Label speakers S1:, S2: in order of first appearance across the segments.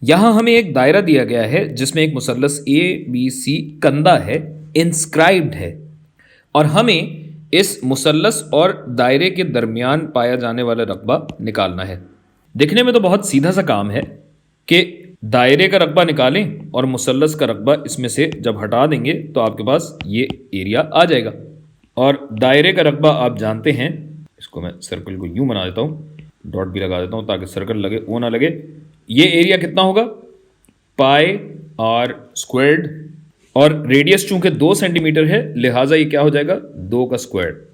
S1: यहां हमें एक दायरा दिया गया है जिसमें एक मुसल्लस ABC कंधा है, इंस्क्राइब्ड है, और हमें इस मुसल्लस और दायरे के दरमियान पाया जाने वाला रकबा निकालना है। दिखने में तो बहुत सीधा सा काम है कि दायरे का रकबा निकालें और मुसल्लस का रकबा इसमें से जब हटा देंगे तो आपके पास ये एरिया आ जाएगा। और दायरे का रकबा आप जानते हैं, इसको मैं सर्कल को यूं बना देता हूँ, डॉट भी लगा देता हूँ ताकि सर्कल लगे वो ना लगे। ये एरिया कितना होगा, पाई आर स्क्वायर्ड, और रेडियस चूंकि 2 सेंटीमीटर है लिहाजा ये क्या हो जाएगा, 2 का स्क्वायर।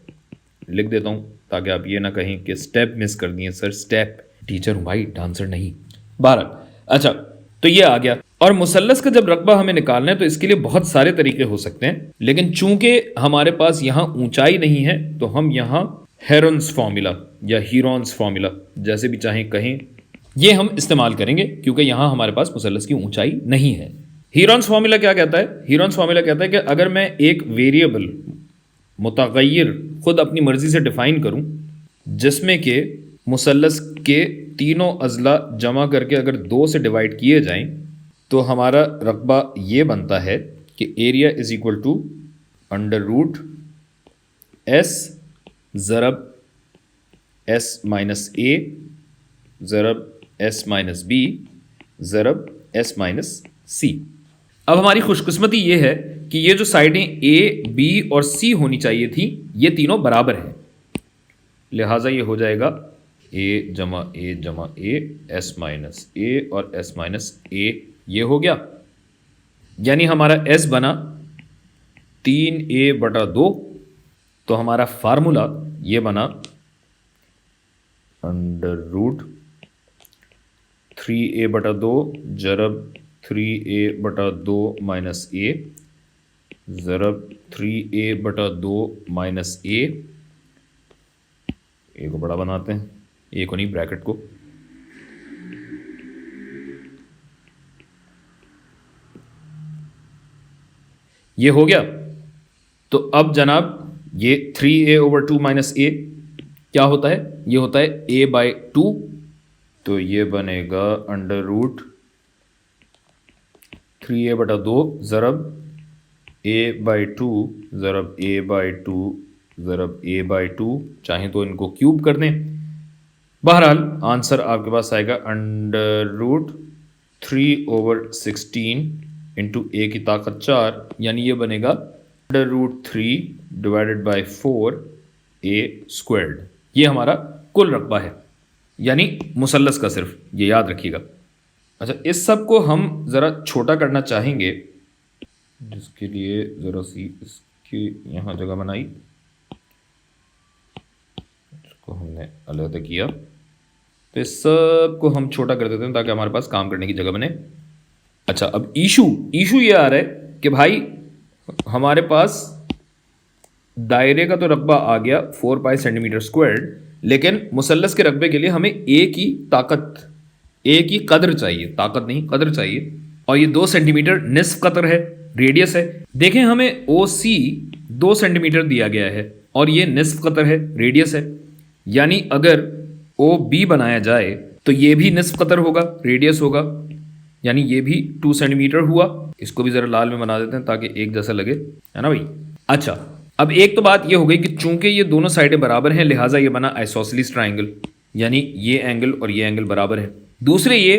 S1: लिख देता हूँ ताकि आप ये ना कहें कि स्टेप मिस कर दिए सर, स्टेप टीचर हूँ भाई, डांसर नहीं। 12। अच्छा, तो ये आ गया। और मुसल्लस का जब रकबा हमें निकालना है तो इसके लिए बहुत सारे तरीके हो सकते हैं, लेकिन चूंकि हमारे पास यहाँ ऊंचाई नहीं है तो हम यहाँ हेरोन्स फॉर्मूला या हीरोन्स फॉर्मूला, जैसे भी चाहें कहें, ये हम इस्तेमाल करेंगे क्योंकि यहाँ हमारे पास मुसल्लस की ऊंचाई नहीं है। हीरोन्स फॉर्मूला क्या कहता है? हीरोन्स फॉर्मूला कहता है कि अगर मैं एक वेरिएबल मुतगय्यर खुद अपनी मर्जी से डिफाइन करूं जिसमें कि मुसल्लस के तीनों अजला जमा करके अगर 2 से डिवाइड किए जाएं तो हमारा रकबा ये बनता है कि area is equal to under root s ज़रब एस माइनस ए ज़रब एस माइनस बी ज़रब एस माइनस सी। अब हमारी खुशकिस्मती ये है कि ये जो साइडें ए बी और सी होनी चाहिए थी ये तीनों बराबर हैं, लिहाजा ये हो जाएगा ए जमा ए एस माइनस ए और एस माइनस ए, ये हो गया। यानी हमारा एस बना 3a/2, तो हमारा फार्मूला ये बना अंडर रूट 3a/2 ज़रब 3a/2 माइनस ए ज़रब 3a/2 माइनस ए को बड़ा बनाते हैं, ए को नहीं, ब्रैकेट को। ये हो गया। तो अब जनाब ये 3a/2 माइनस ए क्या होता है, ये होता है a/2, तो ये बनेगा under root 3a/2 ज़रब a/2 ज़रब a/2 ज़रब a/2, चाहें तो इनको क्यूब कर दें। बहरहाल आंसर आपके पास आएगा अंडर रूट 3/16 इंटू ए की ताकत 4, यानी ये बनेगा under root 3 divided by 4 a squared. ये हमारा कुल रकबा है, यानी मुसल्लस का सिर्फ, ये याद रखिएगा। अच्छा, इस सब को हम ज़रा छोटा करना चाहेंगे, जिसके लिए ज़रा सी इसकी यहाँ जगह बनाई, इसको हमने अलग किया, तो इस सब को हम छोटा कर देते हैं ताकि हमारे पास काम करने की जगह बने। अच्छा, अब इशू ये आ रहा है कि भाई हमारे पास दायरे का तो रकबा आ गया 4 पाई सेंटीमीटर स्क्वायर्ड, लेकिन मुसल्लस के रकबे के लिए हमें ए की ताकत, ए की कदर चाहिए, ताकत नहीं कदर चाहिए, और ये 2 सेंटीमीटर निस्फ कतर है, रेडियस है। देखें हमें ओ सी 2 सेंटीमीटर दिया गया है और ये निस्फ कतर है, रेडियस है, यानी अगर ओ बी बनाया जाए तो ये भी निस्फ कतर होगा, रेडियस होगा, यानी ये भी 2 सेंटीमीटर हुआ। इसको भी ज़रा लाल में बना देते हैं ताकि एक जैसा लगे, है ना भाई। अच्छा, अब एक तो बात ये हो गई कि चूंकि ये दोनों साइडें बराबर हैं लिहाजा ये बना आइसोसेलेस ट्राइंगल, यानी ये एंगल और ये एंगल बराबर है। दूसरे ये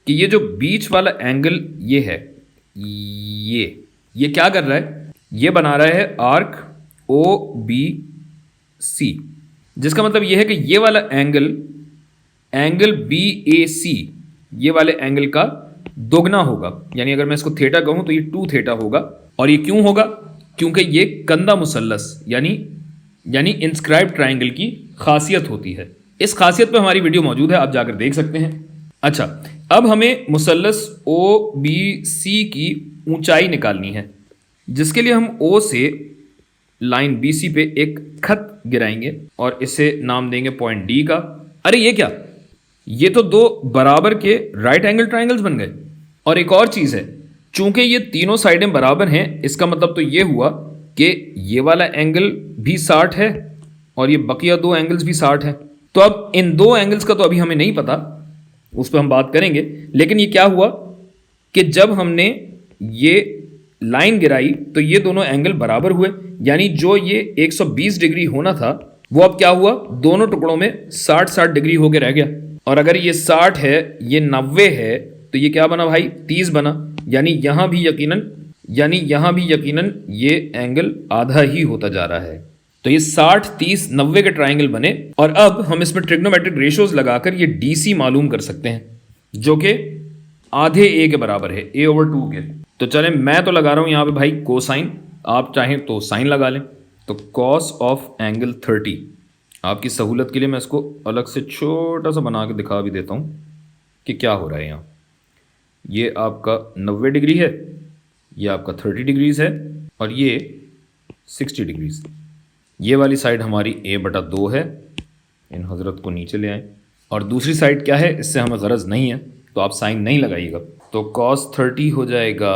S1: कि ये जो बीच वाला एंगल ये है, ये क्या कर रहा है, ये बना रहा है आर्क OBC, जिसका मतलब ये है कि ये वाला एंगल BAC ये वाले एंगल का दोगुना होगा, यानी अगर मैं इसको थीटा कहूं तो ये 2 थीटा होगा। और ये क्यों होगा, क्योंकि ये कंधा मुसल्लस यानी इंस्क्राइब ट्राइंगल की खासियत होती है। इस खासियत पे हमारी वीडियो मौजूद है, आप जाकर देख सकते हैं। अच्छा, अब हमें मुसल्लस OBC की ऊंचाई निकालनी है, जिसके लिए हम O से लाइन BC पे एक खत गिराएंगे और इसे नाम देंगे पॉइंट D का। अरे ये क्या, ये तो 2 बराबर के राइट एंगल ट्राइंगल्स बन गए। और एक और चीज़ है, चूंकि ये तीनों साइडें बराबर हैं, इसका मतलब तो ये हुआ कि ये वाला एंगल भी 60 है और ये बकिया 2 एंगल्स भी 60 हैं। तो अब इन 2 एंगल्स का तो अभी हमें नहीं पता, उस पर हम बात करेंगे। लेकिन ये क्या हुआ कि जब हमने ये लाइन गिराई तो ये दोनों एंगल बराबर हुए, यानी जो ये 120 डिग्री होना था वो अब क्या हुआ, दोनों टुकड़ों में 60-60 डिग्री होके रह गया। और अगर ये 60 है, ये 90 है, तो ये क्या बना भाई, 30 बना। यानी यहां भी यकीनन ये एंगल आधा ही होता जा रहा है। तो ये 60, 30, 90 के ट्राइंगल बने। और अब हम इसमें ट्रिग्नोमेट्रिक रेशियोज लगाकर ये डीसी मालूम कर सकते हैं, जो कि आधे ए के बराबर है, a/2 के। तो चलें, मैं तो लगा रहा हूं यहां पे भाई कोसाइन, आप चाहें तो साइन लगा लें। तो कॉस ऑफ एंगल 30, आपकी सहूलत के लिए मैं इसको अलग से छोटा सा बना के दिखा भी देता हूं कि क्या हो रहा है यहाँ। ये आपका 90 डिग्री है, ये आपका 30 डिग्रीज है, और ये 60 डिग्रीज। ये वाली साइड हमारी a/2 है, इन हजरत को नीचे ले आए। और दूसरी साइड क्या है, इससे हमें गरज नहीं है, तो आप साइन नहीं लगाइएगा। तो cos 30 हो जाएगा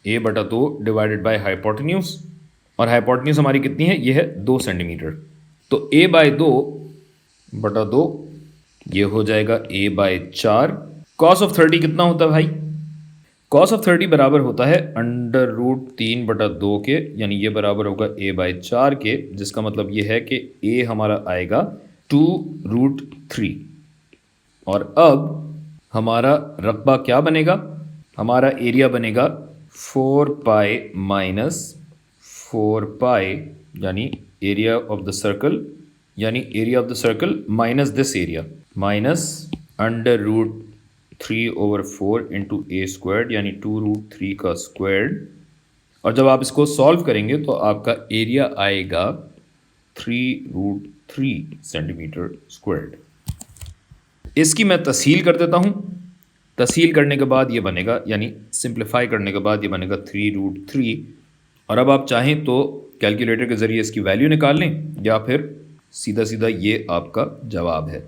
S1: a/2 डिवाइडेड बाय हाइपोटेन्यूज, और हाइपोटेन्यूज हमारी कितनी है, ये है 2 सेंटीमीटर। तो a/2/2 ये हो जाएगा a/4। cos ऑफ 30 कितना होता है भाई, cos ऑफ 30 बराबर होता है √3/2 के, यानी ये बराबर होगा a/4 के, जिसका मतलब ये है कि a हमारा आएगा 2√3। और अब हमारा रकबा क्या बनेगा, हमारा एरिया बनेगा 4π माइनस 4π, यानी area of the circle minus this area, minus √3/4 into a², यानी 2√3 का स्क्वायर। और जब आप इसको सॉल्व करेंगे तो आपका एरिया आएगा 3√3 सेंटीमीटर स्क्वायर्ड। इसकी मैं तस्हील कर देता हूँ। तस्हील करने के बाद ये बनेगा, यानी सिंप्लीफाई करने के बाद ये बनेगा 3√3। और अब आप चाहें तो कैलकुलेटर के ज़रिए इसकी वैल्यू निकाल लें, या फिर सीधा सीधा ये आपका जवाब है।